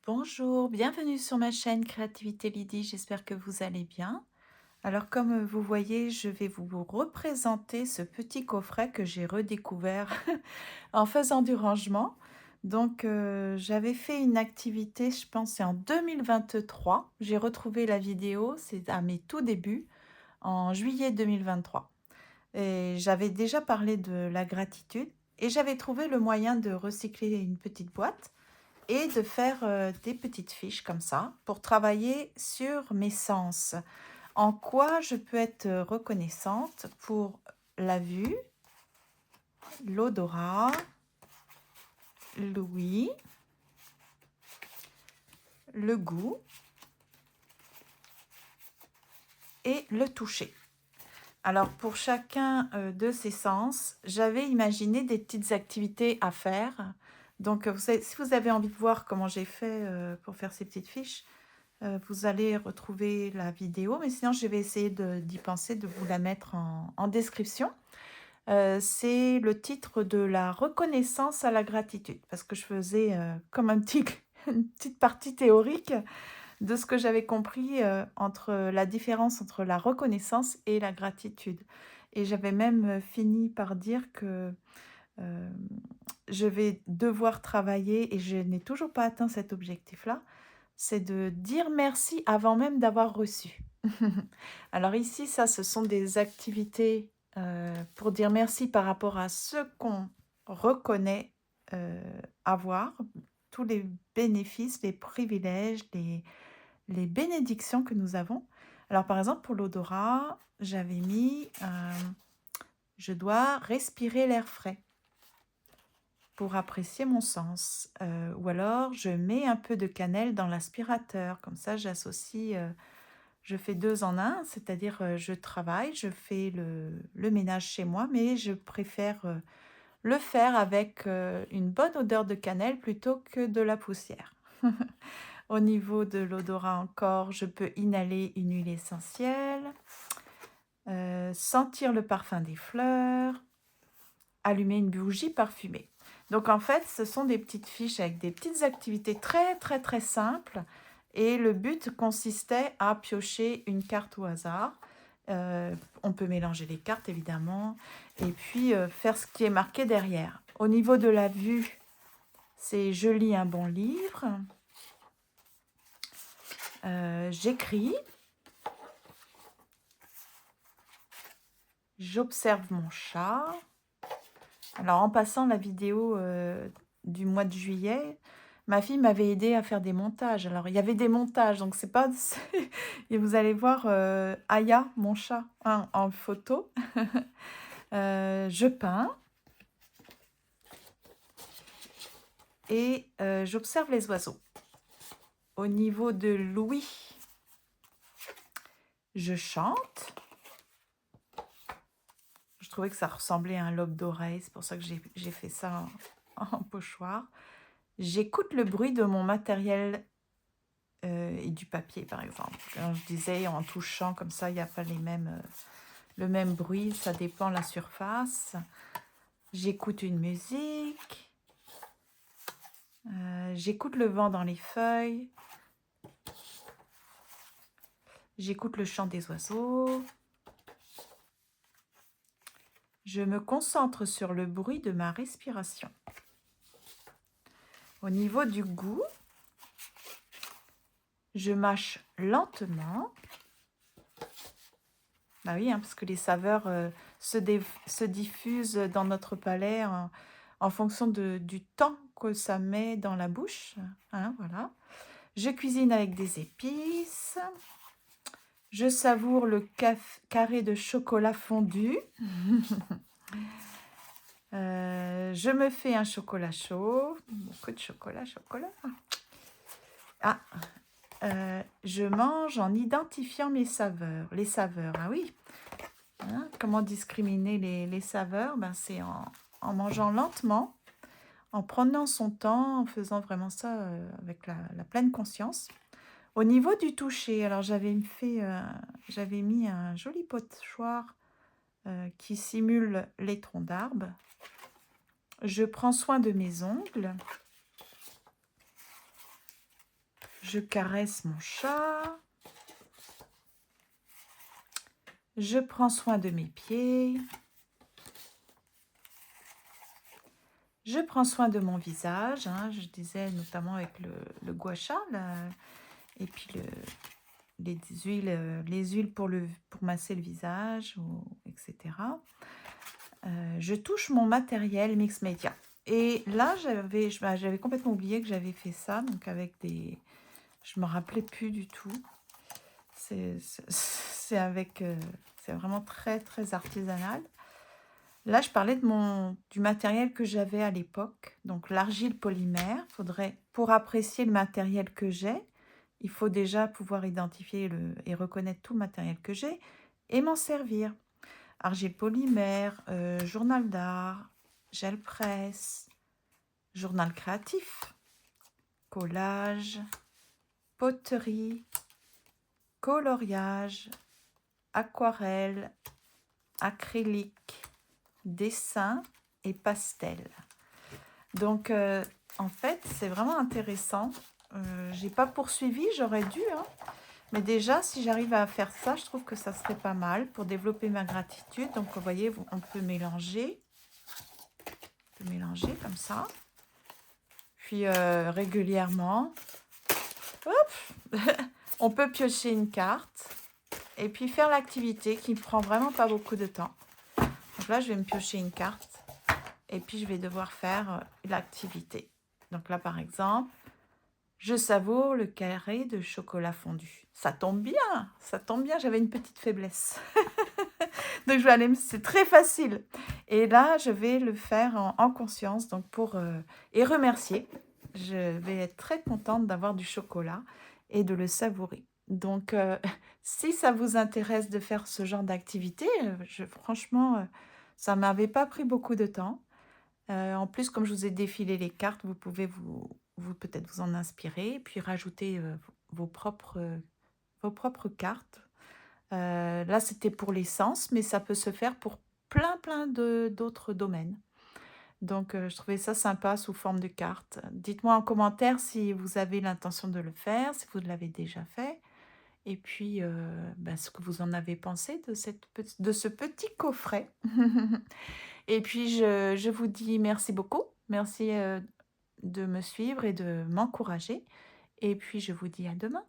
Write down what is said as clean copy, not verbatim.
Bonjour, bienvenue sur ma chaîne Créativité Lydie, j'espère que vous allez bien. Alors comme vous voyez, je vais vous représenter ce petit coffret que j'ai redécouvert en faisant du rangement. Donc j'avais fait une activité, je pense c'est en 2023. J'ai retrouvé la vidéo, c'est à mes tout débuts, en juillet 2023. Et j'avais déjà parlé de la gratitude et j'avais trouvé le moyen de recycler une petite boîte et de faire des petites fiches comme ça pour travailler sur mes sens. En quoi je peux être reconnaissante pour la vue, l'odorat, l'ouïe, le goût et le toucher. Alors pour chacun de ces sens, j'avais imaginé des petites activités à faire. Donc si vous avez envie de voir comment j'ai fait pour faire ces petites fiches, vous allez retrouver la vidéo, mais sinon je vais essayer d'y penser, de vous la mettre en description. C'est le titre de la reconnaissance à la gratitude, parce que je faisais comme une petite partie théorique de ce que j'avais compris entre la différence entre la reconnaissance et la gratitude. Et j'avais même fini par dire que euh, je vais devoir travailler, et je n'ai toujours pas atteint cet objectif-là, c'est de dire merci avant même d'avoir reçu. Alors ici, ça, ce sont des activités pour dire merci par rapport à ce qu'on reconnaît avoir, tous les bénéfices, les privilèges, les bénédictions que nous avons. Alors par exemple, pour l'odorat, j'avais mis je dois respirer l'air frais pour apprécier mon sens. Ou alors, je mets un peu de cannelle dans l'aspirateur. Comme ça, j'associe, je fais 2 en un, c'est-à-dire, je travaille, je fais le ménage chez moi, mais je préfère, le faire avec, une bonne odeur de cannelle plutôt que de la poussière. Au niveau de l'odorat encore, je peux inhaler une huile essentielle, sentir le parfum des fleurs, allumer une bougie parfumée. Donc en fait, ce sont des petites fiches avec des petites activités très, très, très simples et le but consistait à piocher une carte au hasard. On peut mélanger les cartes évidemment et puis, faire ce qui est marqué derrière. Au niveau de la vue, c'est: je lis un bon livre, j'écris, j'observe mon chat. Alors, en passant la vidéo du mois de juillet, ma fille m'avait aidé à faire des montages. Alors, il y avait des montages, donc c'est pas... Et vous allez voir Aya, mon chat, hein, en photo. Je peins et j'observe les oiseaux. Au niveau de l'ouïe, je chante. Je trouvais que ça ressemblait à un lobe d'oreille, c'est pour ça que j'ai fait ça en pochoir. J'écoute le bruit de mon matériel et du papier, par exemple. Quand je disais en touchant comme ça, il n'y a pas le même bruit, ça dépend la surface. J'écoute une musique. J'écoute le vent dans les feuilles. J'écoute le chant des oiseaux. Je me concentre sur le bruit de ma respiration. Au niveau du goût, je mâche lentement. Bah oui, hein, parce que les saveurs se diffusent dans notre palais en fonction du temps que ça met dans la bouche. Hein, voilà. Je cuisine avec des épices. Je savoure le carré de chocolat fondu. Je me fais un chocolat chaud. Beaucoup de chocolat, chocolat. Ah, je mange en identifiant mes saveurs. Les saveurs, ah oui. Hein, comment discriminer les saveurs? Ben, c'est en mangeant lentement, en prenant son temps, en faisant vraiment ça avec la pleine conscience. Au niveau du toucher, alors j'avais mis un joli pochoir qui simule les troncs d'arbres. Je prends soin de mes ongles. Je caresse mon chat. Je prends soin de mes pieds. Je prends soin de mon visage, hein, je disais notamment avec le gua sha, et puis les huiles pour masser le visage, etc. Je touche mon matériel mix média. Et là, j'avais complètement oublié que j'avais fait ça, donc avec des... Je me rappelais plus du tout. C'est avec... c'est vraiment très, très artisanal. Là, je parlais du matériel que j'avais à l'époque. Donc, l'argile polymère. Pour apprécier le matériel que j'ai, il faut déjà pouvoir identifier et reconnaître tout le matériel que j'ai et m'en servir. Argile polymère, journal d'art, gel presse, journal créatif, collage, poterie, coloriage, aquarelle, acrylique, dessin et pastel. Donc, en fait, c'est vraiment intéressant. J'ai pas poursuivi, j'aurais dû, hein. Mais déjà, si j'arrive à faire ça, je trouve que ça serait pas mal pour développer ma gratitude. Donc, vous voyez, on peut mélanger. On peut mélanger comme ça. Puis, régulièrement, hop, on peut piocher une carte. Et puis, faire l'activité qui ne prend vraiment pas beaucoup de temps. Donc là, je vais me piocher une carte. Et puis, je vais devoir faire l'activité. Donc là, par exemple, je savoure le carré de chocolat fondu. Ça tombe bien, j'avais une petite faiblesse. Donc, je vais aller, c'est très facile. Et là, je vais le faire en conscience, donc et remercier. Je vais être très contente d'avoir du chocolat et de le savourer. Donc, si ça vous intéresse de faire ce genre d'activité, franchement, ça ne m'avait pas pris beaucoup de temps. En plus, comme je vous ai défilé les cartes, vous pouvez peut-être vous en inspirer, puis rajouter vos propres cartes. Là, c'était pour l'essence, mais ça peut se faire pour plein d'autres domaines. Donc, je trouvais ça sympa sous forme de cartes. Dites-moi en commentaire si vous avez l'intention de le faire, si vous l'avez déjà fait, et puis ce que vous en avez pensé de ce petit coffret. Et puis, je vous dis merci beaucoup. Merci de me suivre et de m'encourager. Et puis, je vous dis à demain.